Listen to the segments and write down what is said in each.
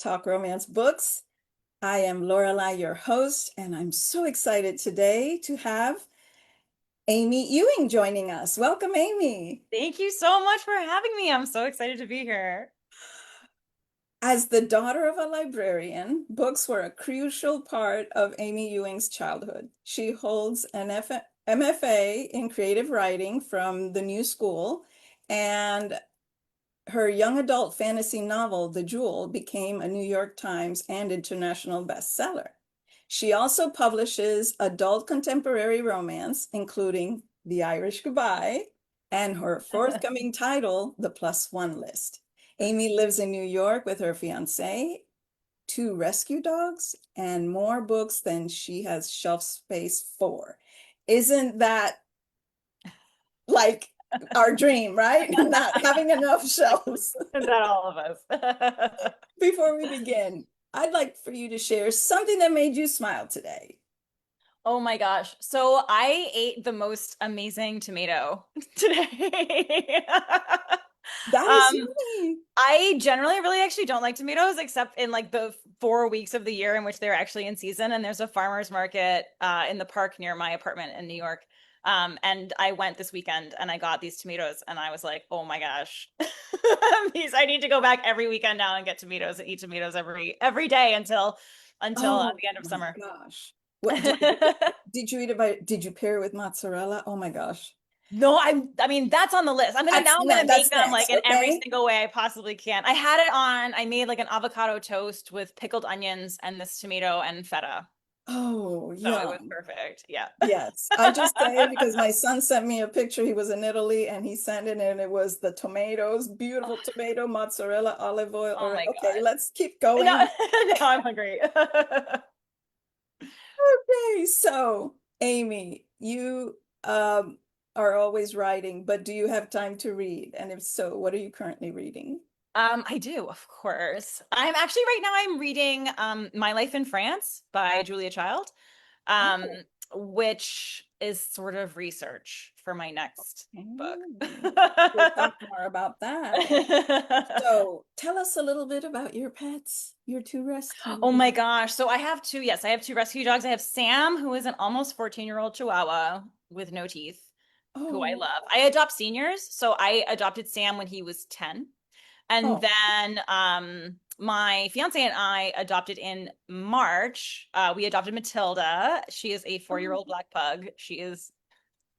Talk Romance Books. I am Lorelai, your host, and I'm so excited today to have Amy Ewing joining us. Welcome, Amy. Thank you so much for having me. I'm so excited to be here. As the daughter of a librarian, books were a crucial part of Amy Ewing's childhood. She holds an MFA in creative writing from the New School, and her young adult fantasy novel, The Jewel, became a New York Times and international bestseller. She also publishes adult contemporary romance, including The Irish Goodbye and her forthcoming title, The Plus One List. Amy lives in New York with her fiance, two rescue dogs, and more books than she has shelf space for. Isn't that like our dream, right? Not having enough shelves. Not all of us. Before we begin, I'd like for you to share something that made you smile today. Oh my gosh. So I ate the most amazing tomato today. That is Um, yummy. I generally really actually don't like tomatoes except in like the 4 weeks of the year in which they're actually in season. And there's a farmer's market in the park near my apartment in New York. And I went this weekend and I got these tomatoes and I was like, oh my gosh. These I need to go back every weekend now and get tomatoes and eat tomatoes every day until Oh the end of my summer. gosh. What did you eat about? Did you pair it with mozzarella? Oh my gosh. No, I mean that's on the list. I'm gonna make That's them like next. in every Okay. single way I possibly can. I had it on, I made like an avocado toast with pickled onions and this tomato and feta. Oh, So it was yum. perfect. Yeah. Yes. I just say it because my son sent me a picture. He was in Italy and he sent it and it was the tomatoes, beautiful tomato, mozzarella, olive oil. Oh Or my okay, God. let's keep No, going. now I'm hungry. Okay, so Amy, you are always writing, but do you have time to read? And if so, what are you currently reading? I do, of course. I'm actually right now I'm reading My Life in France by Julia Child, um, Oh, which is sort of research for my next book. okay. We'll talk more about that. So tell us a little bit about your pets, your two Oh rescues. my gosh. So I have two, yes, I have two rescue dogs. I have Sam, who is an almost 14-year-old Chihuahua with no teeth, who I Oh, love. I adopt seniors. So I adopted Sam when he was 10. And oh, then my fiance and I adopted in March. We adopted Matilda. She is a 4-year-old oh. black pug. She is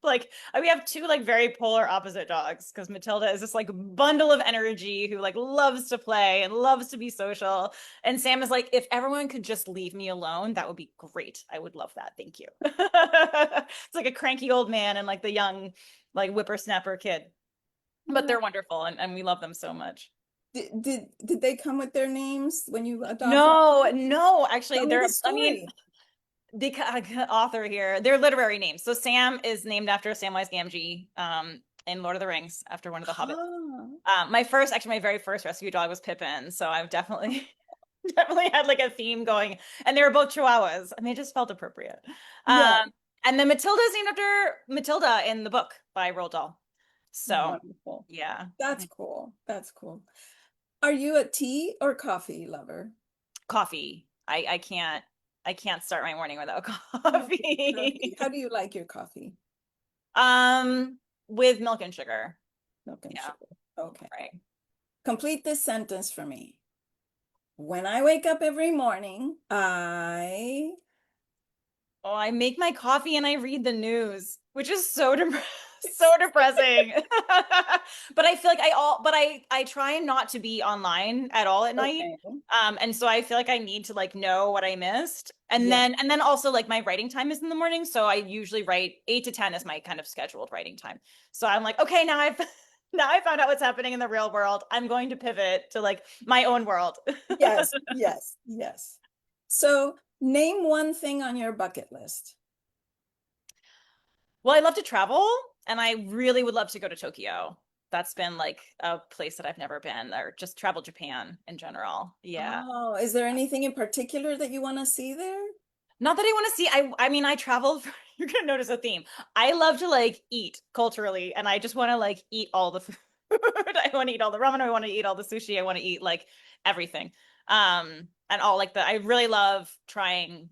like we have two like very polar opposite dogs because Matilda is this like bundle of energy who like loves to play and loves to be social. And Sam is like, if everyone could just leave me alone, that would be great. I would love that. Thank you. It's like a cranky old man and like the young like whippersnapper kid. But Oh. they're wonderful and we love them so much. Did they come with their names when you adopted No, them? no, Tell actually, me the I mean, story. the author here, they're literary names. So Sam is named after Samwise Gamgee, in Lord of the Rings, after one of the hobbits. Ah, My very first rescue dog was Pippin. So I've definitely, definitely had like a theme going, and they were both Chihuahuas, and they just felt appropriate. yeah, And then Matilda is named after Matilda in the book by Roald Dahl. So wonderful. yeah, That's cool. That's cool. Are you a tea or coffee lover? coffee. I can't start my morning without Okay, coffee. coffee. How do you like your coffee? Um, with milk and sugar. Milk and Yeah, sugar. Okay. right. Complete this sentence for me. When I wake up every morning, I Oh, I make my coffee and I read the news, which is so so depressing. But I feel like I try not to be online at all at night. okay. And so I feel like I need to like know what I missed. Yeah. And then also like my writing time is in the morning, so I usually write 8 to 10 is my kind of scheduled writing time. So I'm like, okay, now I've now I found out what's happening in the real world. I'm going to pivot to like my own world. Yes, yes, yes. So name one thing on your bucket list. Well, I love to travel and I really would love to go to Tokyo. That's been like a place that I've never been, or just travel Japan in general. Yeah. Oh, is there anything in particular that you want to see there? Not that I want to see. I mean, I travel for, you're gonna notice a theme. I love to like eat culturally, and I just want to like eat all the food. I want to eat all the ramen. I want to eat all the sushi. I want to eat like everything. And all like I really love trying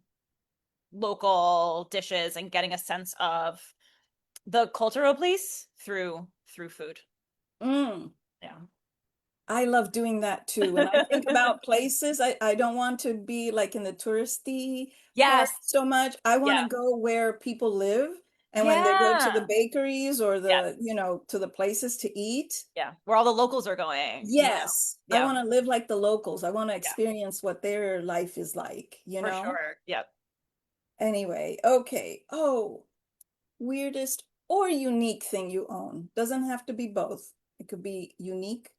local dishes and getting a sense of the cultural place through food. Mm. Yeah. I love doing that too. When I think about places, I don't want to be like in the touristy part Yes. so much. I want Yeah. to go where people live. And when they go to the Yeah. bakeries or Yes. to the places to eat, Yeah. Where all the locals are going, you know. yes, I Yeah. want to live like the locals. I want to Yeah. experience what their life is like, you For know? sure. Yep. Anyway, okay. Oh, weirdest or unique thing you own. Doesn't have to be both. It could be unique.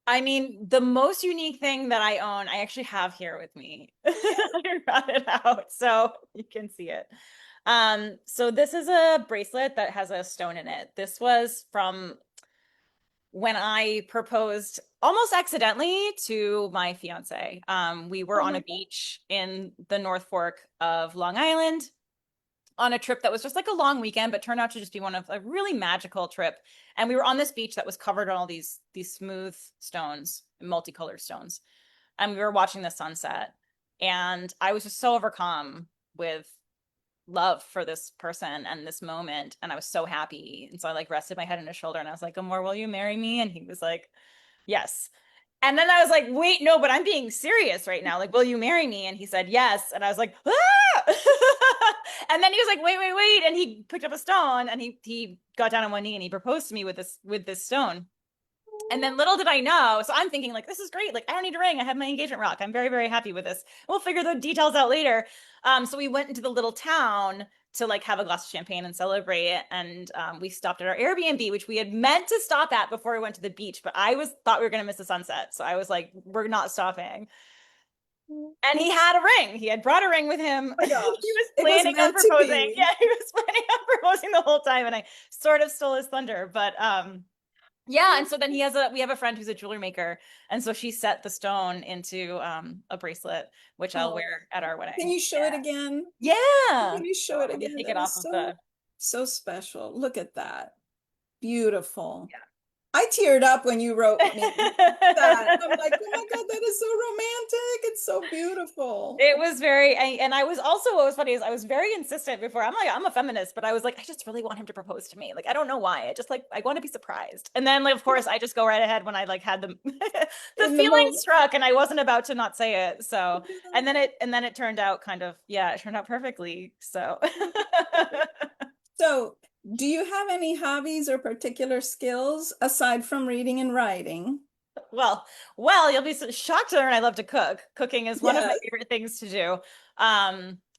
I mean, the most unique thing that I own, I actually have here with me. I brought it out so you can see it. So this is a bracelet that has a stone in it. This was from when I proposed almost accidentally to my fiance. We were Oh on my a God. beach in the North Fork of Long Island on a trip that was just like a long weekend, but turned out to just be one of a really magical trip. And we were on this beach that was covered in all these smooth stones, multicolored stones, and we were watching the sunset. And I was just so overcome with love for this person and this moment, and I was so happy. And so I like rested my head on his shoulder, and I was like, "Amor, will you marry me?" And he was like, "Yes." And then I was like, wait, no, but I'm being serious right now. Like, will you marry me? And he said, yes. And I was like, ah! And then he was like, wait, wait, wait. And he picked up a stone and he got down on one knee and he proposed to me with this stone. And then little did I know, so I'm thinking like, this is great. Like, I don't need a ring. I have my engagement rock. I'm very, very happy with this. We'll figure the details out later. So we went into the little town to like have a glass of champagne and celebrate it. And we stopped at our Airbnb, which we had meant to stop at before we went to the beach, but I was thought we were gonna miss the sunset. So I was like, we're not stopping. Oh And he had a ring. He had brought a ring with him. my He gosh. was It was planning on meant to proposing. be. Yeah, he was planning on proposing the whole time, and I sort of stole his thunder. But yeah, and so then we have a friend who's a jewelry maker, and so she set the stone into a bracelet, which I'll Oh, wear at our can wedding. you show it again? Yeah. Can Yeah. you So show it let me again? take it That off is of the so special. Look at that. Beautiful. yeah. I teared up when you wrote me that. I'm like, oh my God, that is so romantic. It's so beautiful. It was very, and I was also, what was funny is I was very insistent before. I'm like, I'm a feminist, but I was like, I just really want him to propose to me. Like, I don't know why. I just like, I want to be surprised. And then, like, of course, I just go right ahead when I like had the the In the feeling moment. struck, and I wasn't about to not say it. So, Yeah. and then it turned out kind of, yeah, it turned out perfectly. So, So, do you have any hobbies or particular skills aside from reading and writing? well, well, you'll be shocked to learn I love to cook. Cooking is one of my Yes. favorite things to do.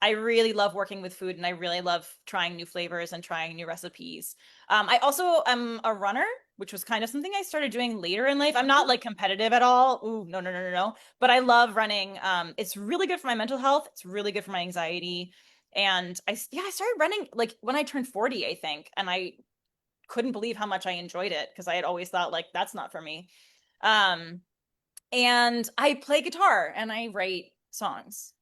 I really love working with food and I really love trying new flavors and trying new recipes. I also am a runner, which was kind of something I started doing later in life. I'm not like competitive at all. Ooh, no, no, no, no, no. But I love running. It's really good for my mental health. It's really good for my anxiety. And yeah, I started running like when I turned 40, I think, and I couldn't believe how much I enjoyed it because I had always thought like that's not for me. Um, and I play guitar and I write songs.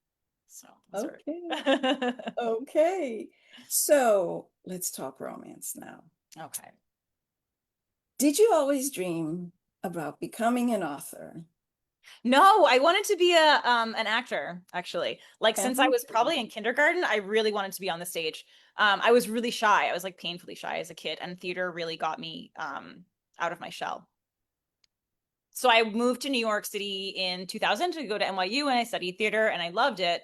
So those Okay. are Okay. So, let's talk romance now. okay. Did you always dream about becoming an author? No, I wanted to be a an actor actually. Like since I was probably in Okay. kindergarten, I really wanted to be on the stage. I was really shy. I was like painfully shy as a kid, and theater really got me out of my shell. So I moved to New York City in 2000 to go to NYU and I studied theater and I loved it.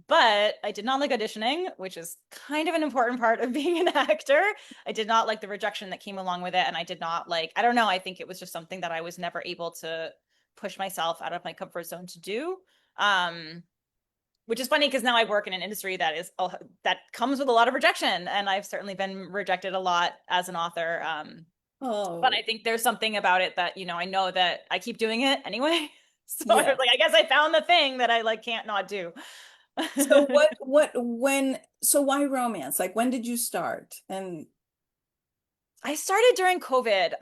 But I did not like auditioning, which is kind of an important part of being an actor. I did not like the rejection that came along with it. And I did not like, I don't know, I think it was just something that I was never able to push myself out of my comfort zone to do. Um, which is funny because now I work in an industry that is that comes with a lot of rejection, and I've certainly been rejected a lot as an author. But I Oh, think there's something about it that, you know, I know that I keep doing it anyway. So I was yes. like, I guess I found the thing that I like can't not do. So so why romance? Like when did you start? And I started during COVID.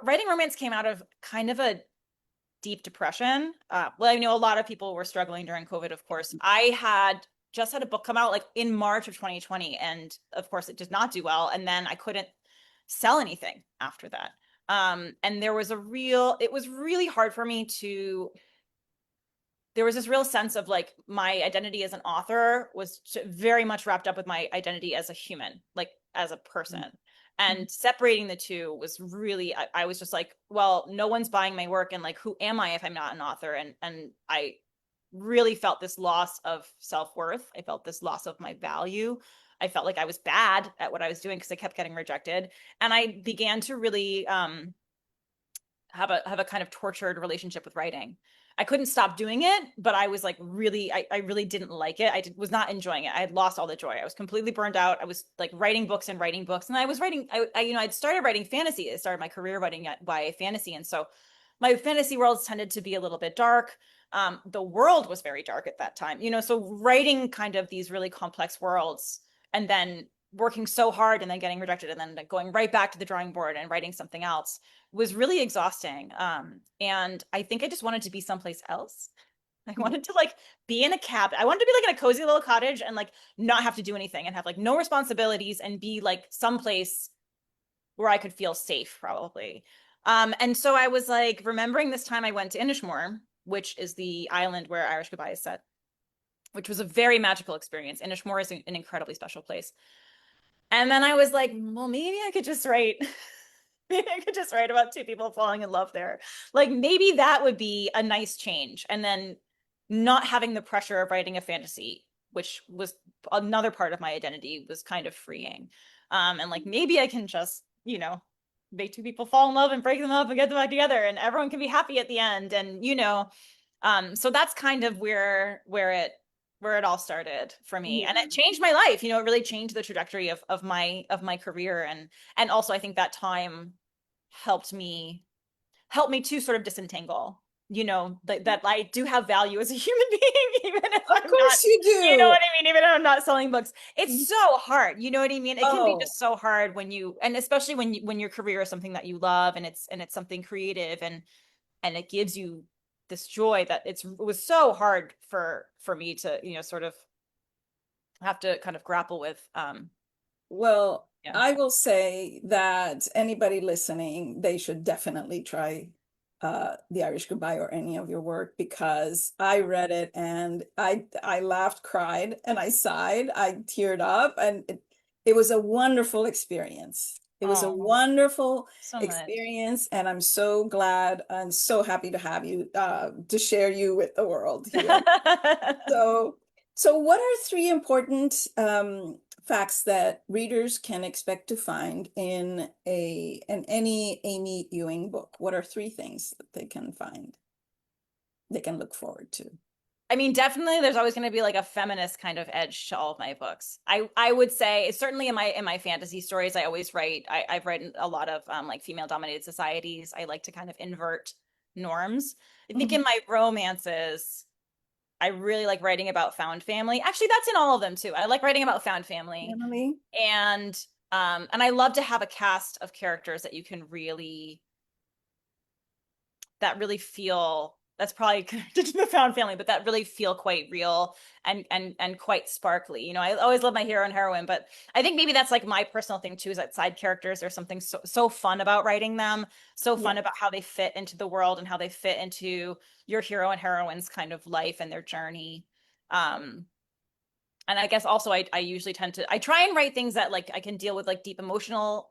Writing romance came out of kind of a deep depression. Well, I know a lot of people were struggling during COVID, of course. I had just had a book come out like in March of 2020, and of course, it did not do well. And then I couldn't sell anything after that. And there was it was really hard for me to there was this real sense of like my identity as an author was very much wrapped up with my identity as a human, like as a person. And separating the two was really, I was just like, well, no one's buying my work, and like, who am I if I'm not an author? And I really felt this loss of self-worth. I felt this loss of my value. I felt like I was bad at what I was doing because I kept getting rejected. And I began to really have a kind of tortured relationship with writing. I couldn't stop doing it, but I was like really, I really didn't like it. Was not enjoying it. I had lost all the joy. I was completely burned out. I was like writing books and writing books, and I was writing. I'd started writing fantasy. I started my career writing YA fantasy, and so my fantasy worlds tended to be a little bit dark. The world was very dark at that time, so writing kind of these really complex worlds and then working so hard and then getting rejected and then going right back to the drawing board and writing something else was really exhausting. And I think I just wanted to be someplace else. I Yeah. wanted to like be in a cabin. I wanted to be like in a cozy little cottage and like not have to do anything and have like no responsibilities and be like someplace where I could feel safe, probably. And so I was like remembering this time I went to Inishmore, which is the island where Irish Goodbye is set, which was a very magical experience. Inishmore is an incredibly special place. And then I was like, well, maybe I could just write. Maybe I could just write about two people falling in love there. Like maybe that would be a nice change. And then not having the pressure of writing a fantasy, which was another part of my identity, was kind of freeing. And like maybe I can just, make two people fall in love and break them up and get them back together, and everyone can be happy at the end. And so that's kind of where it all started for me, and Yeah. it changed my life. It really changed the trajectory of my career, and also I think that time helped me to sort of disentangle, that I do have value as a human being, even if Of I'm not, course you you know do. what I mean, even if I'm not selling books. It's so hard, you know what I mean? It can be Oh, just so hard and especially when your career is something that you love, and it's something creative, and it gives you this joy that it was so hard for me to, sort of have to kind of grapple with. well, Yeah. I will say that anybody listening, they should definitely try The Irish Goodbye or any of your work, because I read it and I laughed, cried, and I sighed, I teared up, and it was a wonderful experience. It was a Oh, wonderful so much. experience, and I'm so glad and so happy to have you to share you with the world here. So, so what are three important facts that readers can expect to find in any Amy Ewing book? What are three things that they can find, they can look forward to? I mean, definitely there's always going to be like a feminist kind of edge to all of my books. I would say it's certainly in my fantasy stories. I always write. I've written a lot of like female dominated societies. I like to kind of invert norms. I think Mhm. in my romances, I really like writing about found family. Actually, that's in all of them too. I like writing about found family, Emily? and I love to have a cast of characters that really feel, that's probably connected to the found family, but that really feel quite real and quite sparkly. I always love my hero and heroine, but I think maybe that's like my personal thing too, is that side characters, there's something so fun about writing them, so Yeah. fun about how they fit into the world and how they fit into your hero and heroine's kind of life and their journey. Um, and I guess also I usually I try and write things that like I can deal with like deep emotional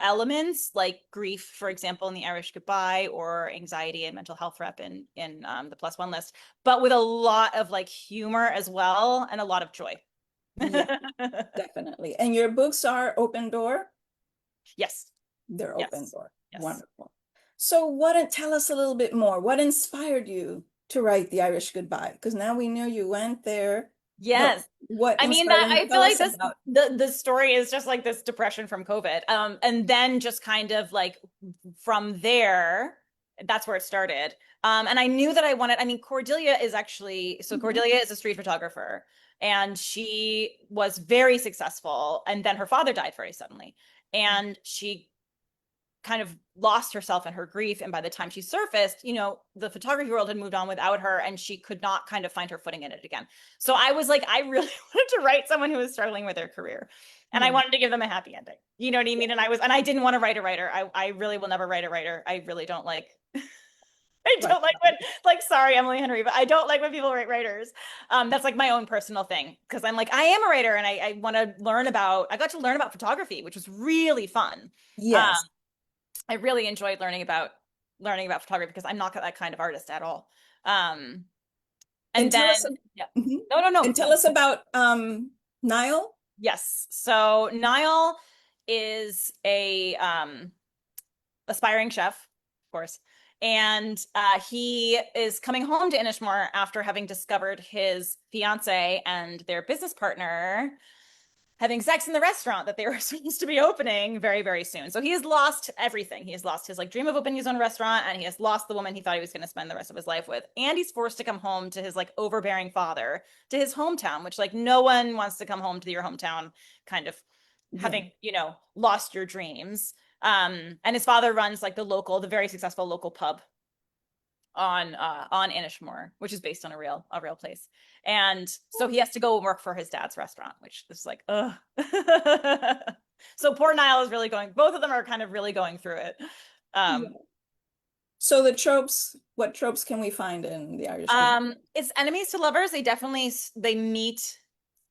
elements like grief, for example, in the Irish Goodbye, or anxiety and mental health rep in the Plus One list, but with a lot of like humor as well and a lot of joy. Yeah, definitely. And your books are open door? Yes, They're open yes, door. yes. Wonderful. So tell us a little bit more. What inspired you to write The Irish Goodbye? Because now we know you went there. What Yes. what I mean, inspired that you? I feel Tell like us this about. the story is just like this depression from COVID. And then just kind of like from there, that's where it started. And I knew that I mean, Cordelia is actually, so Mhm. Cordelia is a street photographer, and she was very successful, and then her father died very suddenly. And she kind of lost herself in her grief, and by the time she surfaced, the photography world had moved on without her, and she could not kind of find her footing in it again. So I was like, I really wanted to write someone who was struggling with their career, and I Yeah. wanted to give them a happy ending, you know what I mean? And I didn't want to write a writer. I really will never write a writer. I really don't like I Right. don't like when, like, sorry, Emily Henry, but I don't like when people write writers. That's like my own personal thing because I'm like, I am a writer and I want to learn about, I got to learn about photography, which was really fun. Um, Yes. I really enjoyed learning about photography because I'm not that kind of artist at all. Um, And and tell then, us, yeah, mhm. no, no, no, And tell no. us about Niall. Yes. So Niall is a aspiring chef, of course. And he is coming home to Inishmore after having discovered his fiance and their business partner having sex in the restaurant that they were supposed to be opening very, very soon. So he has lost everything. He has lost his like dream of opening his own restaurant, and he has lost the woman he thought he was going to spend the rest of his life with. And he's forced to come home to his like overbearing father, to his hometown, which like no one wants to come home to your hometown, kind of Yeah. having, you know, lost your dreams. And his father runs like the very successful local pub on Inishmore, which is based on a real place. And so he has to go work for his dad's restaurant, which is like, ugh. So poor Niall is really going, both of them are kind of really going through it. Um, Yeah. So the tropes, what tropes can we find in The Irish Goodbye? it's enemies to lovers. They definitely they meet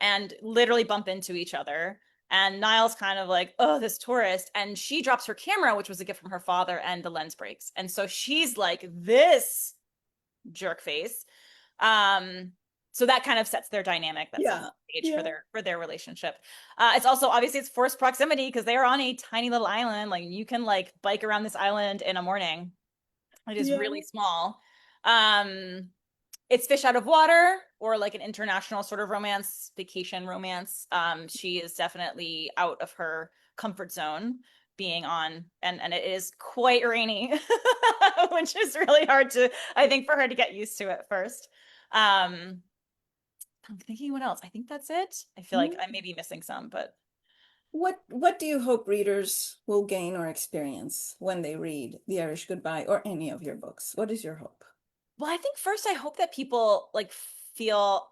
and literally bump into each other. And Niall's kind of like, oh, this tourist. And she drops her camera, which was a gift from her father, and the lens breaks. And so she's like, this jerk face. Um, so that kind of sets their dynamic, that sets Yeah. the stage Yeah. for their relationship. It's also obviously it's forced proximity because they are on a tiny little island. Like you can like bike around this island in a morning. It is Yeah. really small. Um, it's fish out of water or like an international sort of romance, vacation romance. She is definitely out of her comfort zone being on and it is quite rainy, which is really hard to, I think, for her to get used to at first. Um, I'm thinking what else? I think that's it. I feel like Mm. I may be missing some, but What do you hope readers will gain or experience when they read The Irish Goodbye or any of your books? What is your hope? well, I think first I hope that people like feel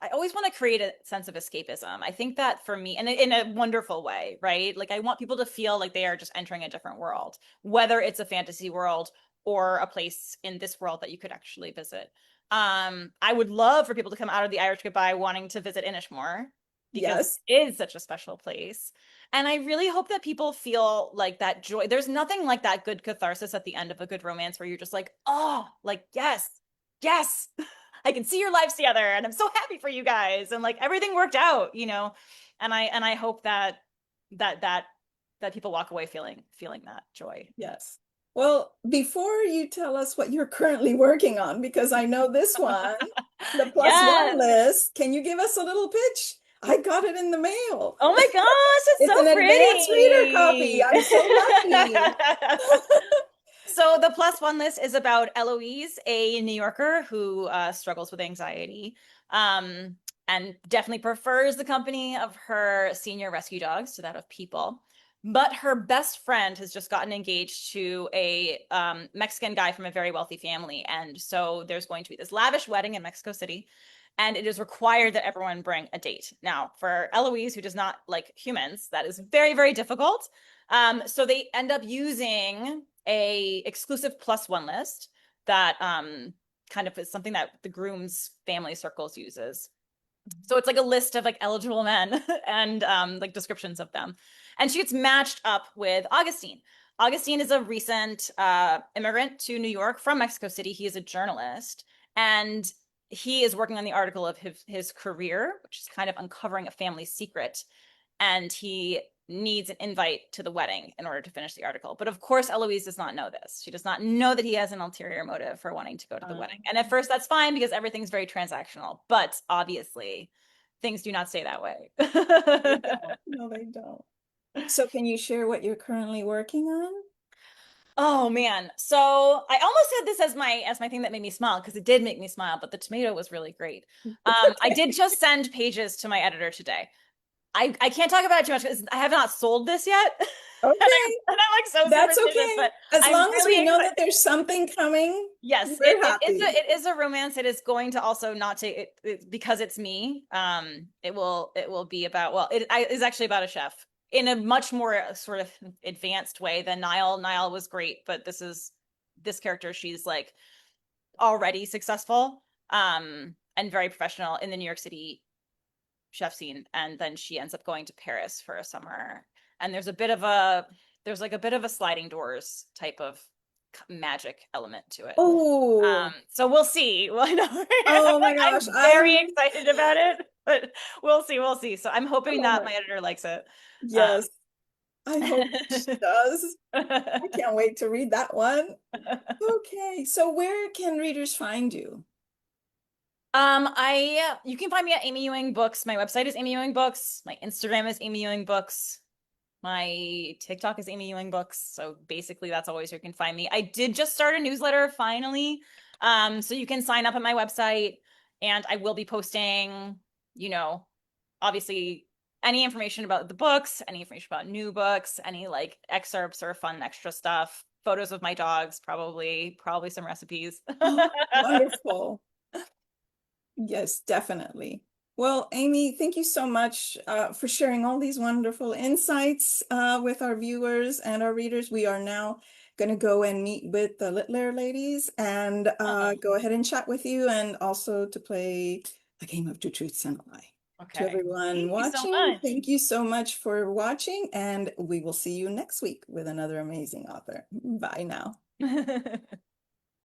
I always want to create a sense of escapism. I think that for me, and in a wonderful way, right? Like I want people to feel like they are just entering a different world, whether it's a fantasy world or a place in this world that you could actually visit. I would love for people to come out of the Irish Goodbye wanting to visit Inishmore because Yes. it is such a special place. And I really hope that people feel like that joy. There's nothing like that good catharsis at the end of a good romance where you're just like, oh, like, yes, yes. I can see your lives together and I'm so happy for you guys and like everything worked out, you know. And I hope that that that that people walk away feeling that joy. Yes. Well, before you tell us what you're currently working on, because I know this one, the plus one Yes. list, can you give us a little pitch? I got it in the mail. Oh my gosh, it's It's so an advanced reader copy. pretty. I'm so lucky. So the plus one list is about Eloise, a New Yorker who struggles with anxiety, and definitely prefers the company of her senior rescue dogs to that of people. But her best friend has just gotten engaged to a Mexican guy from a very wealthy family, and so there's going to be this lavish wedding in Mexico City, and it is required that everyone bring a date. Now, for Eloise, who does not like humans, that is very, very difficult. So they end up using a exclusive plus one list that kind of is something that the groom's family circles uses. So it's like a list of like eligible men and like descriptions of them. And she gets matched up with Augustine. Augustine is a recent immigrant to New York from Mexico City. He is a journalist and he is working on the article of his career, which is kind of uncovering a family secret. And he needs an invite to the wedding in order to finish the article. But of course, Eloise does not know this. She does not know that he has an ulterior motive for wanting to go to the wedding. And at first, that's fine because everything's very transactional. But obviously, things do not stay that way. They don't. No, they don't. So can you share what you're currently working on? Oh man. So I almost had this as my thing that made me smile because it did make me smile, but the tomato was really great. I did just send pages to my editor today. I can't talk about it too much because I have not sold this yet. Okay, And I'm like so that's superstitious, okay. but As I'm long as we really know excited. that there's something coming, Yes, we're happy. it is a romance. It is going to also not take it because it's me. It will be about is actually about a chef in a much more sort of advanced way than Niall. Niall was great, but this is this character, she's like already successful and very professional in the New York City chef scene, and then she ends up going to Paris for a summer. And there's like a bit of a sliding doors type of magic element to it. Oh, So we'll see. Well, I know oh my I'm gosh. very excited about it, but we'll see. So I'm hoping Oh that my, my editor likes it. yes, I hope she Um, does. I can't wait to read that one. Okay, so where can readers find you? you can find me at Amy Ewing Books. My website is Amy Ewing Books. My Instagram is Amy Ewing Books. My TikTok is Amy Ewing Books. So basically that's always where you can find me. I did just start a newsletter finally. So you can sign up at my website and I will be posting, you know, obviously any information about the books, any information about new books, any like excerpts or fun extra stuff, photos of my dogs, probably some recipes. Oh, wonderful. Yes, definitely. Well, Amy, thank you so much for sharing all these wonderful insights with our viewers and our readers. We are now going to go and meet with the Littler ladies and go ahead and chat with you, and also to play a game of Two Truths and a Lie. To Okay. everyone Thank you so watching, much. thank you so much for watching, and we will see you next week with another amazing author. Bye now.